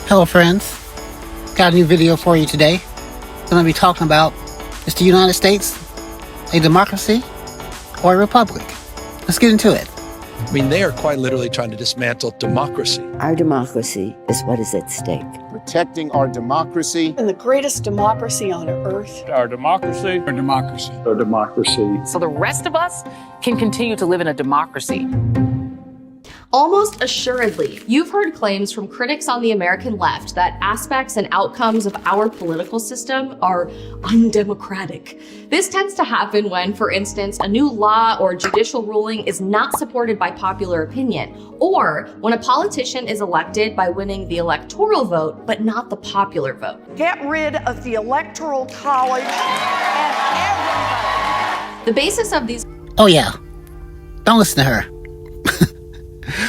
Hello friends, got a new video for you today. I'm going to be talking about, is the United States a democracy or a republic? Let's get into it. I mean, they are quite literally trying to dismantle democracy. Our democracy is what is at stake. Protecting our democracy. And the greatest democracy on earth. Our democracy. Our democracy. Our democracy. So the rest of us can continue to live in a democracy. Almost assuredly, you've heard claims from critics on the American left that aspects and outcomes of our political system are undemocratic. This tends to happen when, for instance, a new law or judicial ruling is not supported by popular opinion, or when a politician is elected by winning the electoral vote, but not the popular vote. Get rid of the Electoral College and everybody. The basis of these... Oh yeah, don't listen to her.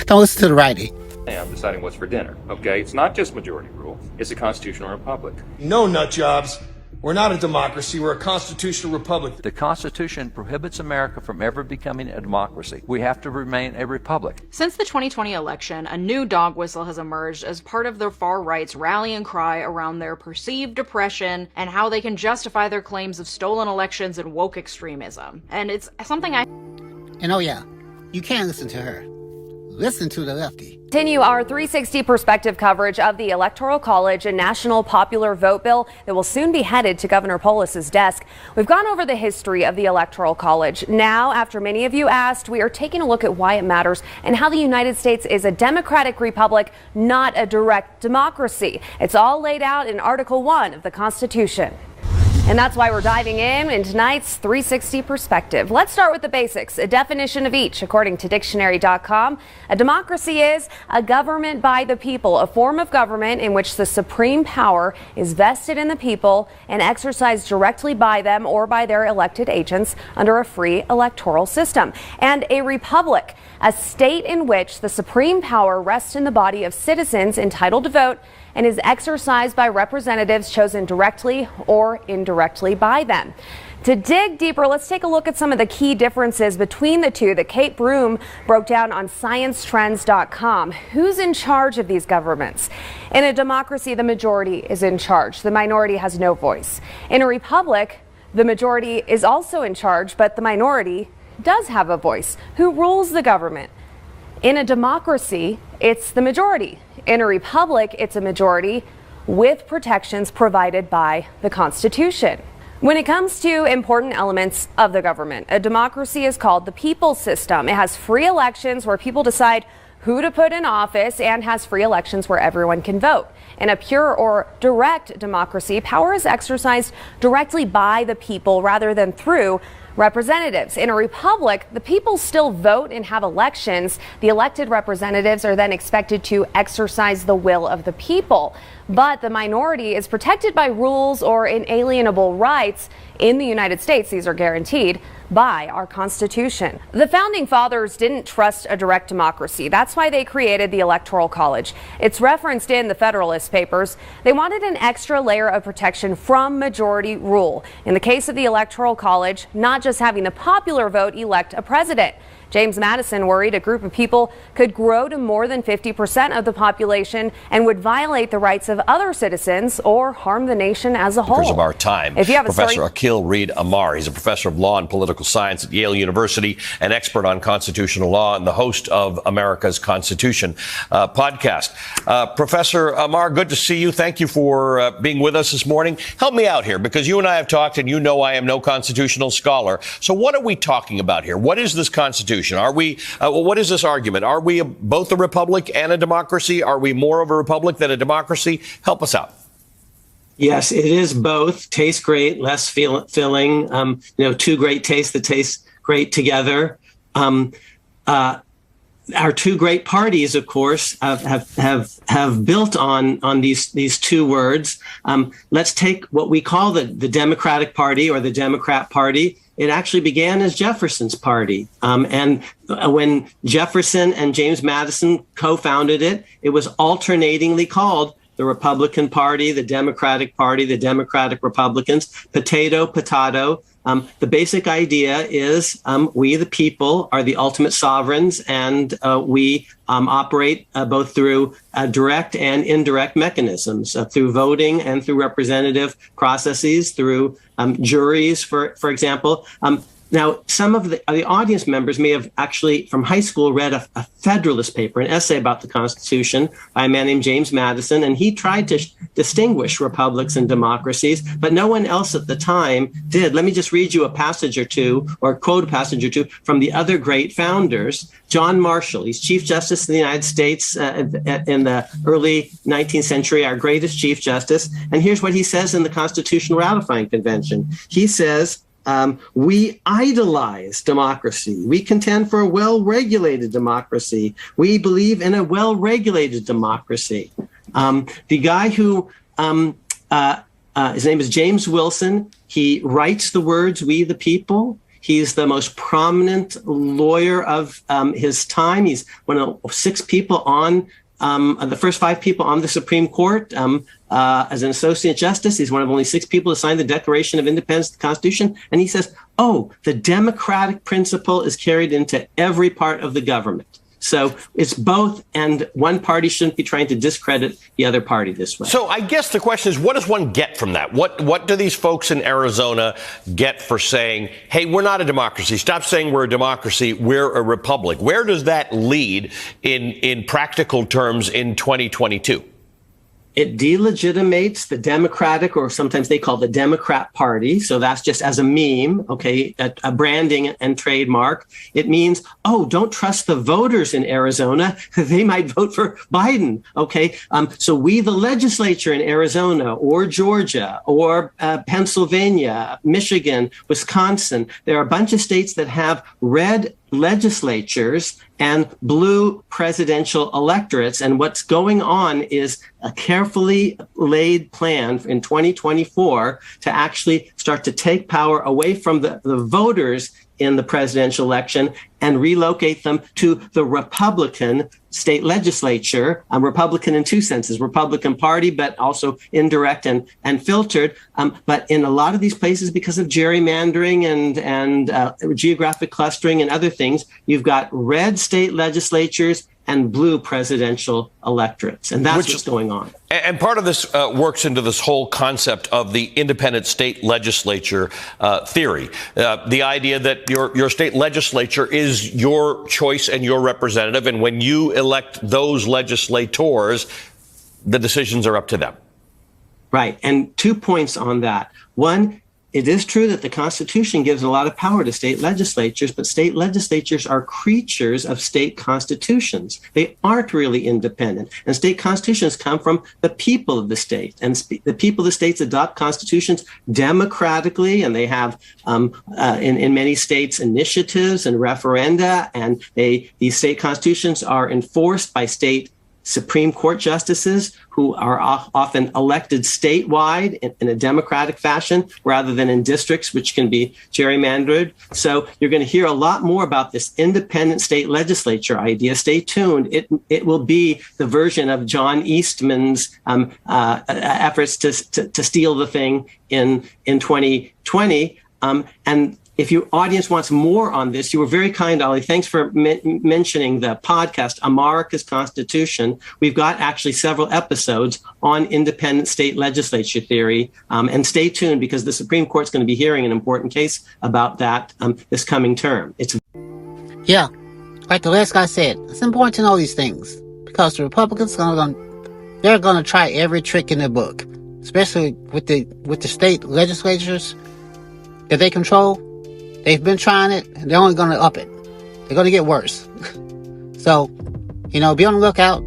Don't listen to the writing. I'm deciding what's for dinner, okay? It's not just majority rule. It's a constitutional republic. No, nut jobs. We're not a democracy. We're a constitutional republic. The Constitution prohibits America from ever becoming a democracy. We have to remain a republic. Since the 2020 election, a new dog whistle has emerged as part of the far right's rallying cry around their perceived oppression and how they can justify their claims of stolen elections and woke extremism. And it's something And oh yeah, you can listen to her. Listen to the lefty. Continue our 360 perspective coverage of the Electoral College and National Popular Vote bill that will soon be headed to Governor Polis's desk. We've gone over the history of the Electoral College. Now, after many of you asked, we are taking a look at why it matters and how the United States is a democratic republic, not a direct democracy. It's all laid out in Article 1 of the Constitution. And that's why we're diving in tonight's 360 perspective. Let's start with the basics, a definition of each. According to dictionary.com, a democracy is a government by the people, a form of government in which the supreme power is vested in the people and exercised directly by them or by their elected agents under a free electoral system. And a republic, a state in which the supreme power rests in the body of citizens entitled to vote and is exercised by representatives chosen directly or indirectly by them. To dig deeper, let's take a look at some of the key differences between the two that Kate Broom broke down on ScienceTrends.com. Who's in charge of these governments? In a democracy, the majority is in charge. The minority has no voice. In a republic, the majority is also in charge, but the minority does have a voice. Who rules the government? In a democracy, it's the majority. In a republic, it's a majority with protections provided by the Constitution. When it comes to important elements of the government, a democracy is called the people's system. It has free elections where people decide who to put in office and has free elections where everyone can vote. In a pure or direct democracy, power is exercised directly by the people rather than through representatives. In a republic, the people still vote and have elections. The elected representatives are then expected to exercise the will of the people. But the minority is protected by rules or inalienable rights. In the United States, these are guaranteed by our Constitution. The Founding Fathers didn't trust a direct democracy. That's why they created the Electoral College. It's referenced in the Federalist Papers. They wanted an extra layer of protection from majority rule. In the case of the Electoral College, not just having the popular vote elect a president. James Madison worried a group of people could grow to more than 50% of the population and would violate the rights of other citizens or harm the nation as a whole. Of our time, if you have Professor a story, Akil Reed Amar. He's a professor of law and political science at Yale University, an expert on constitutional law, and the host of America's Constitution podcast. Professor Amar, good to see you. Thank you for being with us this morning. Help me out here, because you and I have talked, and you know I am no constitutional scholar. So what are we talking about here? What is this Constitution? Are we, what is this argument? Are we both a republic and a democracy? Are we more of a republic than a democracy? Help us out. Yes, it is both. Tastes great, less filling. Two great tastes that taste great together. Our two great parties, of course, have built on these two words. Let's take what we call the Democratic Party or the Democrat Party. It actually began as Jefferson's party. And when Jefferson and James Madison co-founded it, it was alternatingly called the Republican Party, the Democratic Party, the Democratic Republicans, potato. The basic idea is we, the people, are the ultimate sovereigns, and we operate both through direct and indirect mechanisms, through voting and through representative processes, through juries, for example. Now, some of the audience members may have actually, from high school, read a Federalist paper, an essay about the Constitution by a man named James Madison, and he tried to distinguish republics and democracies, but no one else at the time did. Let me just read you a passage or two, or quote a passage or two from the other great founders. John Marshall, he's Chief Justice of the United States in the early 19th century, our greatest Chief Justice, and here's what he says in the Constitutional Ratifying Convention. He says, we idolize democracy. We contend for a well-regulated democracy. We believe in a well-regulated democracy. The guy who, his name is James Wilson, he writes the words, "We the people." He's the most prominent lawyer of his time. He's one of six people on the first five people on the Supreme Court. As an associate justice, he's one of only six people to sign the Declaration of Independence of the Constitution. And he says, the democratic principle is carried into every part of the government. So it's both, and one party shouldn't be trying to discredit the other party this way. So I guess the question is, what does one get from that? What do these folks in Arizona get for saying, hey, we're not a democracy? Stop saying we're a democracy. We're a republic. Where does that lead in practical terms in 2022? It delegitimates the Democratic, or sometimes they call the Democrat Party. So that's just as a meme, okay, a branding and trademark. It means, don't trust the voters in Arizona. They might vote for Biden, okay? So we, the legislature in Arizona or Georgia or Pennsylvania, Michigan, Wisconsin, there are a bunch of states that have red legislatures and blue presidential electorates. And what's going on is a carefully laid plan in 2024 to actually start to take power away from the voters in the presidential election and relocate them to the Republican state legislature, Republican in two senses, Republican Party, but also indirect and filtered. But in a lot of these places, because of gerrymandering and geographic clustering and other things, you've got red state legislatures and blue presidential electorates. And that's what's going on. And part of this works into this whole concept of the independent state legislature theory. The idea that your state legislature is your choice and your representative. And when you elect those legislators, the decisions are up to them. Right. And 2 points on that. One, it is true that the Constitution gives a lot of power to state legislatures, but state legislatures are creatures of state constitutions. They aren't really independent. And state constitutions come from the people of the state. And the people of the states adopt constitutions democratically, and they have, in many states, initiatives and referenda. And these state constitutions are enforced by state Supreme Court justices who are often elected statewide in a democratic fashion rather than in districts, which can be gerrymandered. So you're going to hear a lot more about this independent state legislature idea. Stay tuned. It will be the version of John Eastman's efforts to steal the thing in 2020. And if your audience wants more on this, you were very kind, Ollie. Thanks for mentioning the podcast, America's Constitution. We've got actually several episodes on independent state legislature theory. And stay tuned, because the Supreme Court's going to be hearing an important case about that this coming term. Yeah, like the last guy said, it's important to know these things, because the Republicans they're going to try every trick in the book, especially with the state legislatures that they control. They've been trying it, and they're only going to up it. They're going to get worse. So, be on the lookout,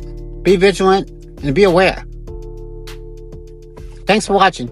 be vigilant, and be aware. Thanks for watching.